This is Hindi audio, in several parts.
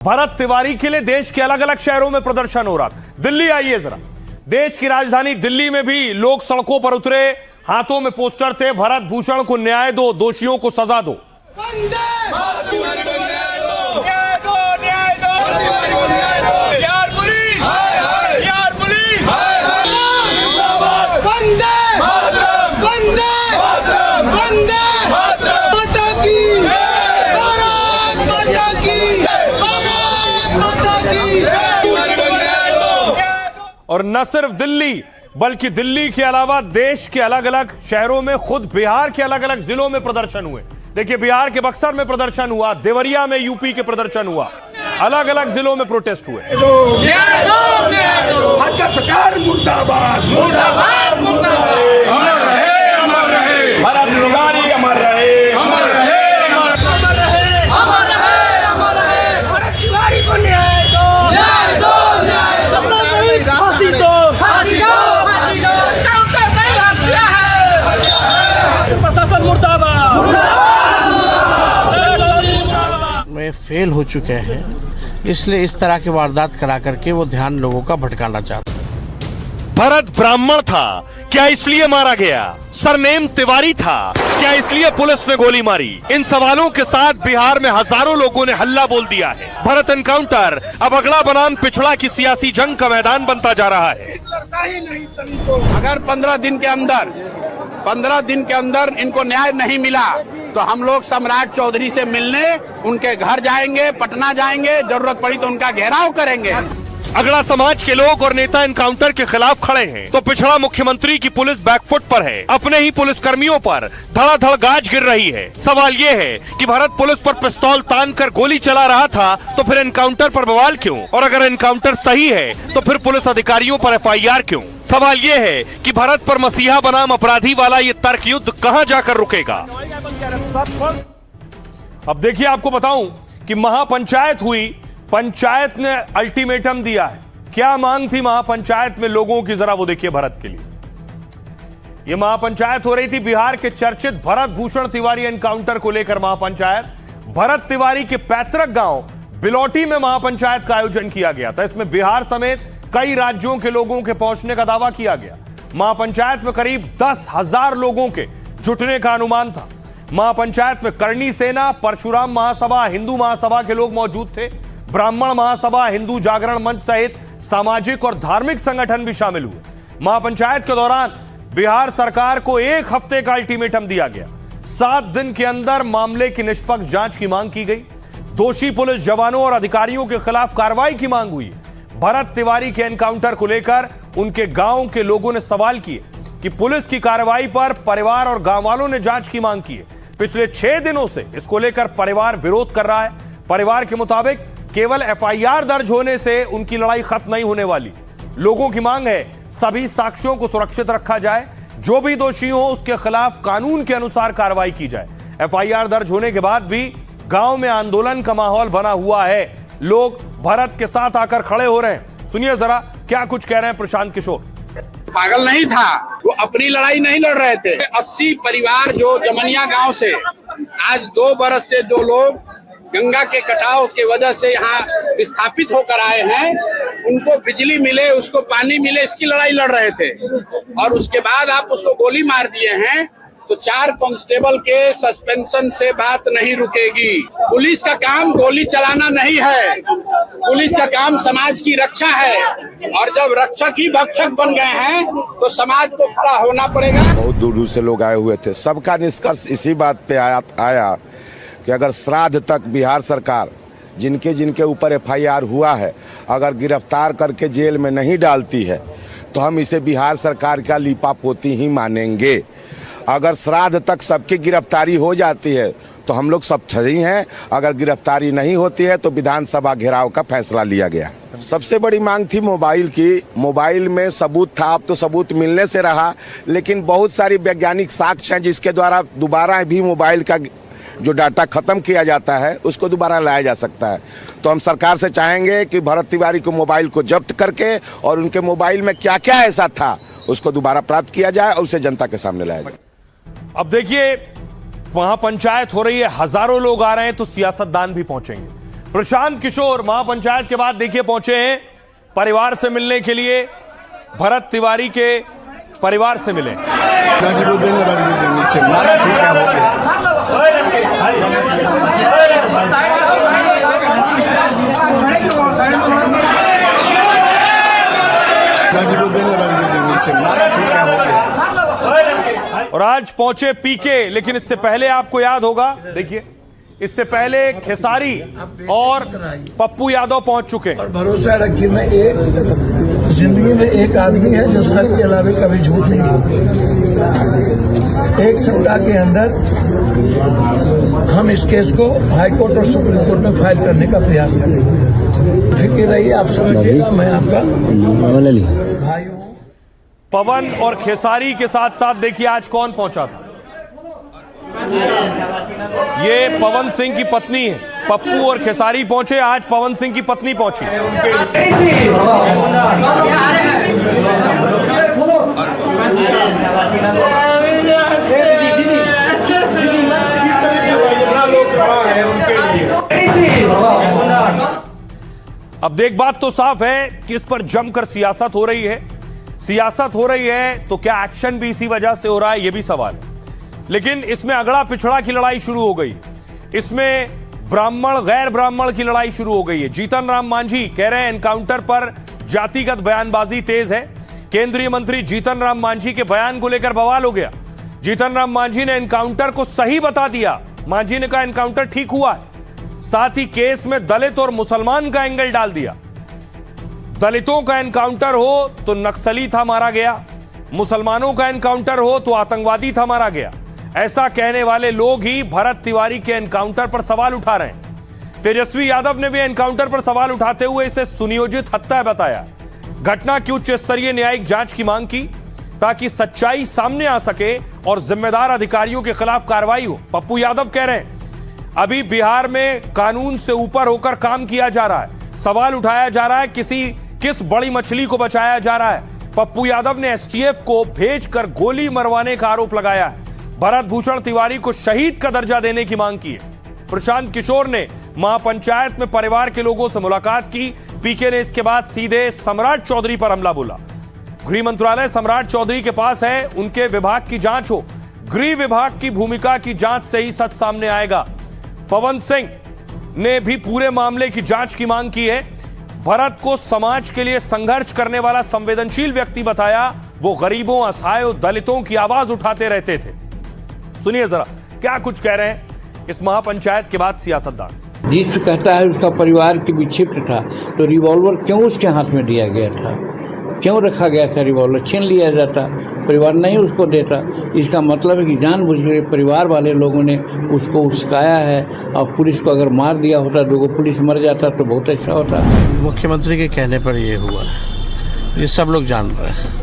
भरत तिवारी के लिए देश के अलग अलग शहरों में प्रदर्शन हो रहा था। दिल्ली आइए जरा, देश की राजधानी दिल्ली में भी लोग सड़कों पर उतरे, हाथों में पोस्टर थे, भरत भूषण को न्याय दो, दोषियों को सजा दो। और न सिर्फ दिल्ली बल्कि दिल्ली के अलावा देश के अलग अलग शहरों में, खुद बिहार के अलग अलग जिलों में प्रदर्शन हुए। देखिए, बिहार के बक्सर में प्रदर्शन हुआ, देवरिया में यूपी के प्रदर्शन हुआ, अलग अलग जिलों में प्रोटेस्ट हुए। सरकार मुर्दाबाद, मुर्दाबाद, मुर्दाबाद, अमर रहे, अमर रहे, भरत तिवारी अमर रहे, अमर रहे, अमर रहे, अमर रहे, अमर रहे, भरत तिवारी को न्याय दो, न्याय दो, न्याय दो, फांसी दो, फांसी दो, फांसी दो, काउंटर नहीं रखा है, प्रशासन मुर्दाबाद, में फेल हो चुके हैं, इसलिए इस तरह की वारदात करा करके वो ध्यान लोगों का भटकाना चाहते हैं। भरत ब्राह्मण था, क्या इसलिए मारा गया? सरनेम तिवारी था, क्या इसलिए पुलिस ने गोली मारी? इन सवालों के साथ बिहार में हजारों लोगों ने हल्ला बोल दिया है। भरत एनकाउंटर अब अगला बनाम पिछड़ा की सियासी जंग का मैदान बनता जा रहा है। अगर 15 दिन के अंदर इनको न्याय नहीं मिला तो हम लोग सम्राट चौधरी से मिलने उनके घर जाएंगे, पटना जाएंगे, जरूरत पड़ी तो उनका घेराव करेंगे। अगड़ा समाज के लोग और नेता एनकाउंटर के खिलाफ खड़े हैं तो पिछड़ा मुख्यमंत्री की पुलिस बैकफुट पर है। अपने ही पुलिस कर्मियों पर धड़ाधड़ गाज गिर रही है। सवाल ये है कि भरत पुलिस पर पिस्तौल तान कर गोली चला रहा था तो फिर एनकाउंटर पर बवाल क्यों? और अगर एनकाउंटर सही है तो फिर पुलिस अधिकारियों पर FIR क्यों? सवाल ये है कि भरत पर मसीहा बनाम अपराधी वाला ये तर्क युद्ध कहां जाकर रुकेगा? अब देखिए, आपको बताऊं कि महापंचायत हुई, पंचायत ने अल्टीमेटम दिया है। क्या मांग थी महापंचायत में लोगों की, जरा वो देखिए। भरत के लिए यह महापंचायत हो रही थी, बिहार के चर्चित भरत भूषण तिवारी एनकाउंटर को लेकर महापंचायत। भरत तिवारी के पैतृक गांव बिलौटी में महापंचायत का आयोजन किया गया था। इसमें बिहार समेत कई राज्यों के लोगों के पहुंचने का दावा किया गया। महापंचायत में करीब 10,000 लोगों के जुटने का अनुमान था। महापंचायत में करणी सेना, परशुराम महासभा, हिंदू महासभा के लोग मौजूद थे। ब्राह्मण महासभा, हिंदू जागरण मंच सहित सामाजिक और धार्मिक संगठन भी शामिल हुए। महापंचायत के दौरान बिहार सरकार को 1 हफ्ते का अल्टीमेटम दिया गया। 7 दिन के अंदर मामले की निष्पक्ष जांच की मांग की गई। दोषी पुलिस जवानों और अधिकारियों के खिलाफ कार्रवाई की मांग हुई। भरत तिवारी के एनकाउंटर को लेकर उनके गांव के लोगों ने सवाल किए कि पुलिस की कार्रवाई पर परिवार और गांव वालों ने जांच की मांग की है। पिछले 6 दिनों से इसको लेकर परिवार विरोध कर रहा है। परिवार के मुताबिक केवल FIR दर्ज होने से उनकी लड़ाई खत्म नहीं होने वाली। लोगों की मांग है सभी साक्ष्यों को सुरक्षित रखा जाए, जो भी दोषी हो उसके खिलाफ कानून के अनुसार कार्रवाई की जाए। FIR दर्ज होने के बाद भी गांव में आंदोलन का माहौल बना हुआ है। लोग भरत के साथ आकर खड़े हो रहे हैं। सुनिए जरा क्या कुछ कह रहे हैं प्रशांत किशोर। पागल नहीं था, वो अपनी लड़ाई नहीं लड़ रहे थे। 80 परिवार जो जमनिया गांव से आज 2 बरस से जो लोग गंगा के कटाव के वजह से यहाँ विस्थापित होकर आए हैं, उनको बिजली मिले, उसको पानी मिले, इसकी लड़ाई लड़ रहे थे। और उसके बाद आप उसको गोली मार दिए हैं तो 4 कांस्टेबल के सस्पेंशन से बात नहीं रुकेगी। पुलिस का काम गोली चलाना नहीं है, पुलिस का काम समाज की रक्षा है। और जब रक्षक ही भक्षक बन गए हैं तो समाज को खड़ा होना पड़ेगा। बहुत दूर दूर से लोग आए हुए थे। सबका निष्कर्ष इसी बात पे आया कि अगर श्राद्ध तक बिहार सरकार जिनके जिनके ऊपर FIR हुआ है अगर गिरफ्तार करके जेल में नहीं डालती है तो हम इसे बिहार सरकार का लीपापोती ही मानेंगे। अगर श्राद्ध तक सबकी गिरफ्तारी हो जाती है तो हम लोग सब सही हैं। अगर गिरफ्तारी नहीं होती है तो विधानसभा घेराव का फैसला लिया गया। सबसे बड़ी मांग थी मोबाइल की। मोबाइल में सबूत था, अब तो सबूत मिलने से रहा, लेकिन बहुत सारी वैज्ञानिक साक्ष्य हैं जिसके द्वारा दोबारा भी मोबाइल का जो डाटा खत्म किया जाता है उसको दोबारा लाया जा सकता है। तो हम सरकार से चाहेंगे कि भरत तिवारी को मोबाइल को जब्त करके और उनके मोबाइल में क्या क्या ऐसा था उसको दोबारा प्राप्त किया जाए और उसे जनता के सामने लाया जाए। अब देखिए, वहां पंचायत हो रही है, हजारों लोग आ रहे हैं तो सियासतदान भी पहुंचेंगे। प्रशांत किशोर महापंचायत के बाद देखिए पहुंचे हैं परिवार से मिलने के लिए, भरत तिवारी के परिवार से मिले। और आज पहुंचे पीके, लेकिन इससे पहले आपको याद होगा, देखिए इससे पहले खेसारी और पप्पू यादव पहुंच चुके हैं। और भरोसा रखिए, मैं एक जिंदगी में एक आदमी है जो सच के अलावा कभी झूठ नहीं बोलता। एक सप्ताह के अंदर हम इस केस को हाईकोर्ट और सुप्रीम कोर्ट में फाइल करने का प्रयास करेंगे। फिक्र रहिए, आप समझिएगा, मैं आपका भाई हूँ। पवन और खेसारी के साथ साथ देखिए आज कौन पहुंचा था। ये पवन सिंह की पत्नी है। पप्पू और खेसारी पहुंचे, आज पवन सिंह की पत्नी पहुंची। अब देख, बात तो साफ है कि इस पर जमकर सियासत हो रही है। सियासत हो रही है तो क्या एक्शन भी इसी वजह से हो रहा है, यह भी सवाल है। लेकिन इसमें अगड़ा पिछड़ा की लड़ाई शुरू हो गई, इसमें ब्राह्मण गैर ब्राह्मण की लड़ाई शुरू हो गई है। जीतन राम मांझी कह रहे हैं एनकाउंटर पर जातिगत बयानबाजी तेज है। केंद्रीय मंत्री जीतन राम मांझी के बयान को लेकर बवाल हो गया। जीतन राम मांझी ने एनकाउंटर को सही बता दिया। मांझी ने कहा एनकाउंटर ठीक हुआ है, साथ ही केस में दलित और मुसलमान का एंगल डाल दिया। दलितों का एनकाउंटर हो तो नक्सली था मारा गया, मुसलमानों का एनकाउंटर हो तो आतंकवादी था मारा गया। ऐसा कहने वाले लोग ही भरत तिवारी के एनकाउंटर पर सवाल उठा रहे हैं। तेजस्वी यादव ने भी एनकाउंटर पर सवाल उठाते हुए इसे सुनियोजित हत्या बताया। घटना की उच्च स्तरीय न्यायिक जांच की मांग की ताकि सच्चाई सामने आ सके और जिम्मेदार अधिकारियों के खिलाफ कार्रवाई हो। पप्पू यादव कह रहे हैं अभी बिहार में कानून से ऊपर होकर काम किया जा रहा है, सवाल उठाया जा रहा है, किस बड़ी मछली को बचाया जा रहा है। पप्पू यादव ने एसटीएफ को भेजकर गोली मरवाने का आरोप लगाया है। भरत भूषण तिवारी को शहीद का दर्जा देने की मांग की है। प्रशांत किशोर ने महापंचायत में परिवार के लोगों से मुलाकात की। पीके ने इसके बाद सीधे सम्राट चौधरी पर हमला बोला। गृह मंत्रालय सम्राट चौधरी के पास है, उनके विभाग की जांच हो। गृह विभाग की भूमिका की जांच से ही सच सामने आएगा। पवन सिंह ने भी पूरे मामले की जांच की मांग की है। भरत को समाज के लिए संघर्ष करने वाला संवेदनशील व्यक्ति बताया। वो गरीबों, असहायों, दलितों की आवाज उठाते रहते थे। सुनिए जरा क्या कुछ कह रहे हैं इस महापंचायत के बाद सियासतदान। जिस कहता है उसका परिवार की विक्षिप्त था, तो रिवॉल्वर क्यों उसके हाथ में दिया गया था, क्यों रखा गया था? रिवॉल्वर छीन लिया जाता, परिवार नहीं उसको देता। इसका मतलब है कि जानबूझकर परिवार वाले लोगों ने उसको उस्काया है। और पुलिस को अगर मार दिया होता, दो पुलिस मर जाता तो बहुत अच्छा होता। मुख्यमंत्री के कहने पर ये हुआ, ये सब लोग जान रहे हैं।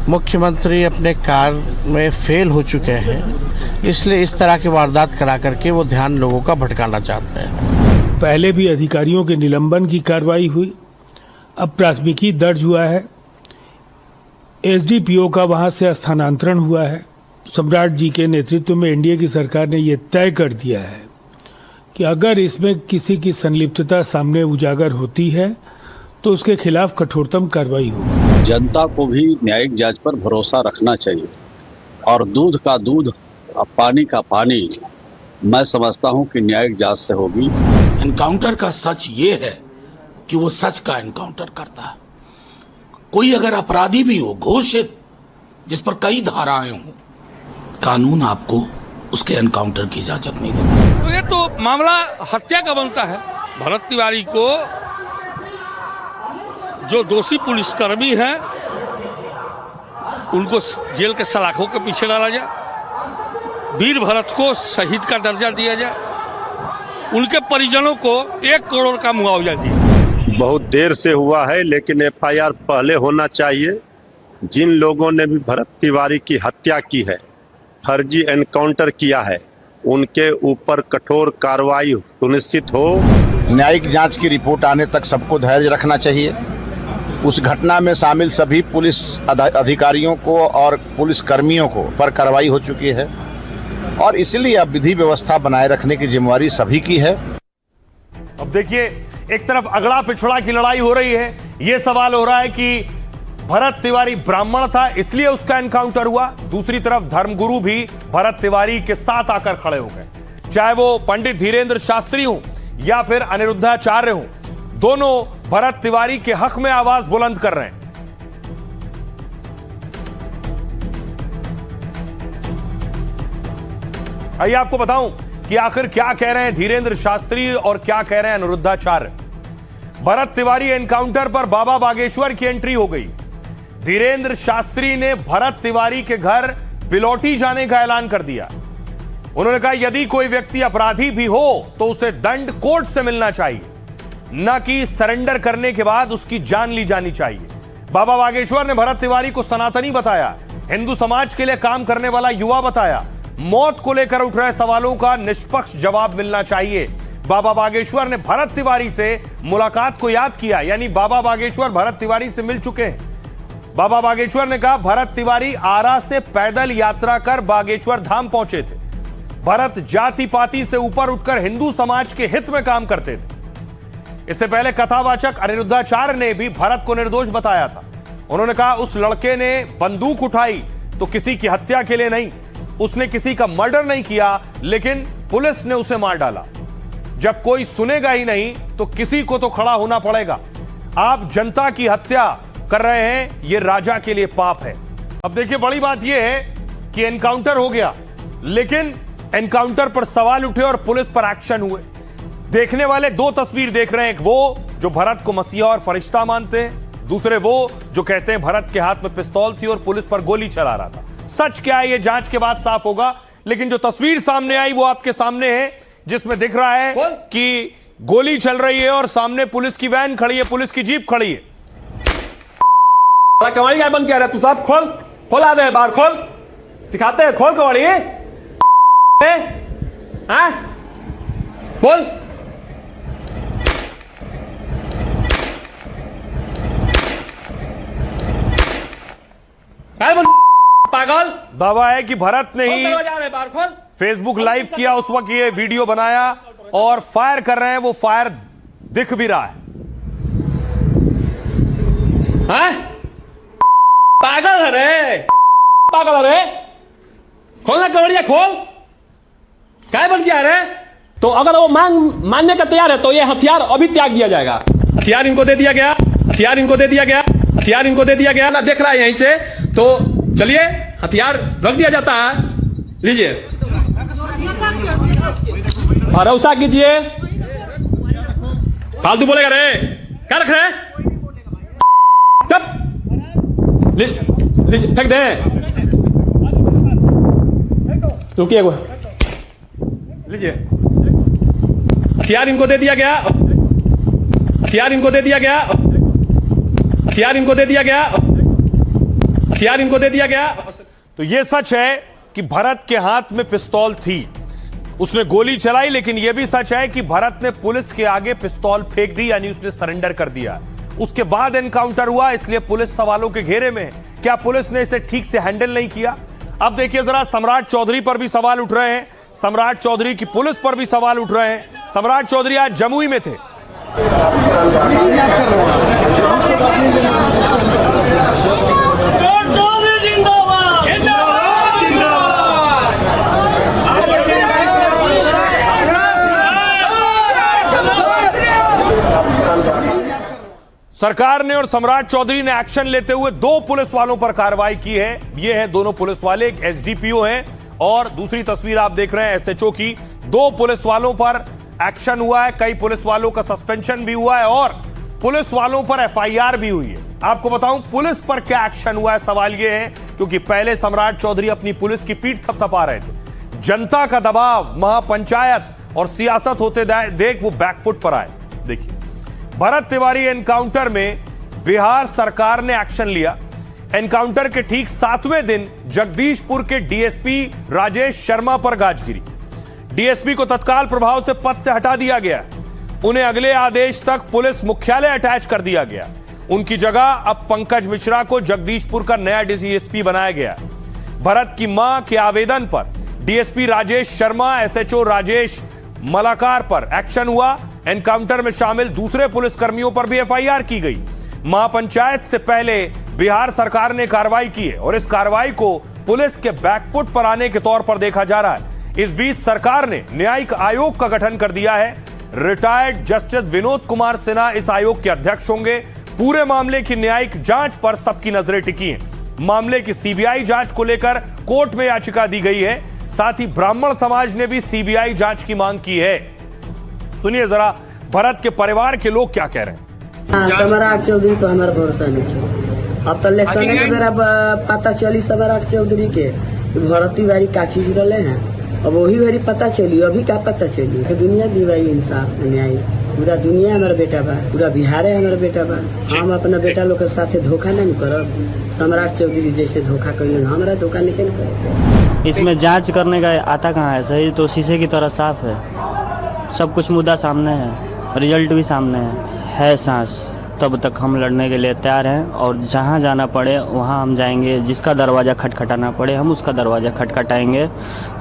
मुख्यमंत्री अपने कार्य में फेल हो चुके हैं, इसलिए इस तरह की वारदात करा करके वो ध्यान लोगों का भटकाना चाहते हैं। पहले भी अधिकारियों के निलंबन की कार्रवाई हुई, अब प्राथमिकी दर्ज हुआ है। एसडीपीओ का वहां से स्थानांतरण हुआ है। सम्राट जी के नेतृत्व में एनडीए की सरकार ने यह तय कर दिया है कि अगर इसमें किसी की संलिप्तता सामने उजागर होती है तो उसके खिलाफ कठोरतम कार्रवाई होगी। जनता को भी न्यायिक जांच पर भरोसा रखना चाहिए और दूध का दूध और पानी का पानी मैं समझता हूं कि न्यायिक जांच से होगी। एनकाउंटर का सच ये है कि वो सच का एनकाउंटर करता है। कोई अगर अपराधी भी हो घोषित, जिस पर कई धाराएं हों, कानून आपको उसके एनकाउंटर की इजाजत नहीं देता। तो ये तो मामला हत्या का बनता है। भरत तिवारी को जो दोषी पुलिसकर्मी हैं उनको जेल के सलाखों के पीछे डाला जाए। वीर भरत को शहीद का दर्जा दिया जाए। उनके परिजनों को 1 करोड़ का मुआवजा दिया। बहुत देर से हुआ है, लेकिन एफआईआर पहले होना चाहिए। जिन लोगों ने भी भरत तिवारी की हत्या की है, फर्जी एनकाउंटर किया है, उनके ऊपर कठोर कार्रवाई सुनिश्चित हो। न्यायिक जांच की रिपोर्ट आने तक सबको धैर्य रखना चाहिए। उस घटना में शामिल सभी पुलिस अधिकारियों को और पुलिस कर्मियों को पर कार्रवाई हो चुकी है और इसलिए अब विधि व्यवस्था बनाए रखने की जिम्मेवारी सभी की है। अब देखिए, एक तरफ अगड़ा पिछड़ा की लड़ाई हो रही है। यह सवाल हो रहा है कि भरत तिवारी ब्राह्मण था इसलिए उसका एनकाउंटर हुआ। दूसरी तरफ धर्मगुरु भी भरत तिवारी के साथ आकर खड़े हो गए, चाहे वो पंडित धीरेन्द्र शास्त्री हो या फिर अनिरुद्धाचार्य हो, दोनों भरत तिवारी के हक में आवाज बुलंद कर रहे हैं। आइए आपको बताऊं कि आखिर क्या कह रहे हैं धीरेन्द्र शास्त्री और क्या कह रहे हैं अनिरुद्धाचार्य। भरत तिवारी एनकाउंटर पर बाबा बागेश्वर की एंट्री हो गई। धीरेन्द्र शास्त्री ने भरत तिवारी के घर बिलौटी जाने का ऐलान कर दिया। उन्होंने कहा यदि कोई व्यक्ति अपराधी भी हो तो उसे दंड कोर्ट से मिलना चाहिए, न कि सरेंडर करने के बाद उसकी जान ली जानी चाहिए। बाबा बागेश्वर ने भरत तिवारी को सनातनी बताया, हिंदू समाज के लिए काम करने वाला युवा बताया। मौत को लेकर उठ रहे सवालों का निष्पक्ष जवाब मिलना चाहिए। बाबा बागेश्वर ने भरत तिवारी से मुलाकात को याद किया, यानी बाबा बागेश्वर भरत तिवारी से मिल चुके हैं। बाबा बागेश्वर ने कहा भरत तिवारी आरा से पैदल यात्रा कर बागेश्वर धाम पहुंचे थे। भरत जाति पाति से ऊपर उठकर हिंदू समाज के हित में काम करते थे। इससे पहले कथावाचक अनिरुद्धाचार्य ने भी भरत को निर्दोष बताया था। उन्होंने कहा उस लड़के ने बंदूक उठाई तो किसी की हत्या के लिए नहीं, उसने किसी का मर्डर नहीं किया, लेकिन पुलिस ने उसे मार डाला। जब कोई सुनेगा ही नहीं तो किसी को तो खड़ा होना पड़ेगा। आप जनता की हत्या कर रहे हैं, यह राजा के लिए पाप है। अब देखिए, बड़ी बात यह है कि एनकाउंटर हो गया, लेकिन एनकाउंटर पर सवाल उठे और पुलिस पर एक्शन हुए। देखने वाले दो तस्वीर देख रहे हैं, एक वो जो भरत को मसीहा और फरिश्ता मानते हैं, दूसरे वो जो कहते हैं भरत के हाथ में पिस्तौल थी और पुलिस पर गोली चला रहा था। सच क्या है ये जांच के बाद साफ होगा, लेकिन जो तस्वीर सामने आई वो आपके सामने है, जिसमें दिख रहा है कि गोली चल रही है और सामने पुलिस की वैन खड़ी है, पुलिस की जीप खड़ी है। कवाड़ी क्या बंद किया रहा तू? साहब खोल आ दे, बाहर खोल, दिखाते हैं, खोल कवाड़ी। बोल पागल। दावा है कि भरत ने ही फेसबुक लाइव किया, उस वक्त ये वीडियो बनाया और फायर कर रहे हैं। वो फायर दिख भी रहा है। पागल है रे, पागल है रे। खोलना कवड़िया, खोल। क्या बन गया रे? तो अगर वो मानने का तैयार है तो ये हथियार अभी त्याग दिया जाएगा। हथियार इनको दे दिया गया, हथियार इनको दे दिया गया, हथियार इनको दे दिया गया ना, देख रहा है यहीं से। तो चलिए हथियार रख दिया जाता है, लीजिए, भरोसा कीजिए। फालतू बोलेगा रे, क्या रख रहे? फेंक दे, रुकिए, लीजिए, हथियार इनको दे दिया गया, हथियार इनको दे दिया गया, हथियार इनको दे दिया गया, हथियार इनको दे दिया गया। तो यह सच है कि भरत के हाथ में पिस्तौल थी, उसने गोली चलाई, लेकिन यह भी सच है कि भरत ने पुलिस के आगे पिस्तौल फेंक दी, यानी उसने सरेंडर कर दिया। उसके बाद एनकाउंटर हुआ, इसलिए पुलिस सवालों के घेरे में है। क्या पुलिस ने इसे ठीक से हैंडल नहीं किया? अब देखिए जरा, सम्राट चौधरी पर भी सवाल उठ रहे हैं, सम्राट चौधरी की पुलिस पर भी सवाल उठ रहे हैं। सम्राट चौधरी आज जमुई में थे। सरकार ने और सम्राट चौधरी ने एक्शन लेते हुए दो पुलिस वालों पर कार्रवाई की है। ये हैं दोनों पुलिस वाले, एक एसडीपीओ हैं और दूसरी तस्वीर आप देख रहे हैं एसएचओ की। दो पुलिस वालों पर एक्शन हुआ है, कई पुलिस वालों का सस्पेंशन भी हुआ है और पुलिस वालों पर एफआईआर भी हुई है। आपको बताऊं पुलिस पर क्या एक्शन हुआ है, सवाल यह है क्योंकि पहले सम्राट चौधरी अपनी पुलिस की पीठ थपथपा रहे थे। जनता का दबाव, महापंचायत और सियासत होते देख वो बैकफुट पर आए। देखिए, भरत तिवारी एनकाउंटर में बिहार सरकार ने एक्शन लिया। एनकाउंटर के ठीक 7वें दिन जगदीशपुर के डीएसपी राजेश शर्मा पर गाज गिरी। डीएसपी को तत्काल प्रभाव से पद से हटा दिया गया। उन्हें अगले आदेश तक पुलिस मुख्यालय अटैच कर दिया गया। उनकी जगह अब पंकज मिश्रा को जगदीशपुर का नया डीएसपी बनाया गया। भरत की मां के आवेदन पर डीएसपी राजेश शर्मा, एसएचओ राजेश मलाकार पर एक्शन हुआ। एनकाउंटर में शामिल दूसरे पुलिसकर्मियों पर भी एफआईआर की गई। महापंचायत से पहले बिहार सरकार ने कार्रवाई की है और इस कार्रवाई को पुलिस के बैकफुट पर आने के तौर पर देखा जा रहा है। इस बीच सरकार ने न्यायिक आयोग का गठन कर दिया है। रिटायर्ड जस्टिस विनोद कुमार सिन्हा इस आयोग के अध्यक्ष होंगे। पूरे मामले की न्यायिक जांच पर सबकी नजरें टिकी हैं। मामले की सीबीआई जांच को लेकर कोर्ट में याचिका दी गई है। साथ ही ब्राह्मण समाज ने भी सीबीआई जांच की मांग की है। सुनिए जरा भरत के परिवार के लोग क्या कह रहे हैं। सम्राट चौधरी पर हमारा भरोसा नहीं। अब तो इलेक्शन के मेरा पता चली सम्राट चौधरी के भरत तिवारी का चीज रहे हैं। अब वही भरी पता चली, अभी क्या पता चली। दुनिया दी भाई इंसाफ न्याय, पूरा दुनिया हमारा बेटा बा, पूरा बिहार है हमारा बेटा बा। हम अपना बेटा लोग के साथ धोखा नहीं करब। सम्राट चौधरी जैसे धोखा कर हमारा धोखा नहीं करे। इसमें जांच करने का आता कहाँ है? सही तो शीशे की तरह साफ है, सब कुछ मुद्दा सामने है, रिजल्ट भी सामने है सांस। तब तक हम लड़ने के लिए तैयार हैं और जहाँ जाना पड़े वहाँ हम जाएंगे। जिसका दरवाज़ा खटखटाना पड़े हम उसका दरवाज़ा खटखटाएंगे।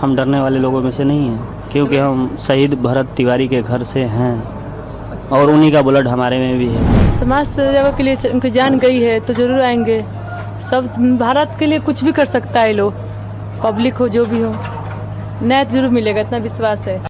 हम डरने वाले लोगों में से नहीं हैं, क्योंकि हम शहीद भरत तिवारी के घर से हैं और उन्हीं का ब्लड हमारे में भी है। समाज सेवा के लिए उनकी जान गई है तो जरूर आएंगे। सब भारत के लिए कुछ भी कर सकता है लोग, पब्लिक हो जो भी हो, न्याय जरूर मिलेगा, इतना विश्वास है।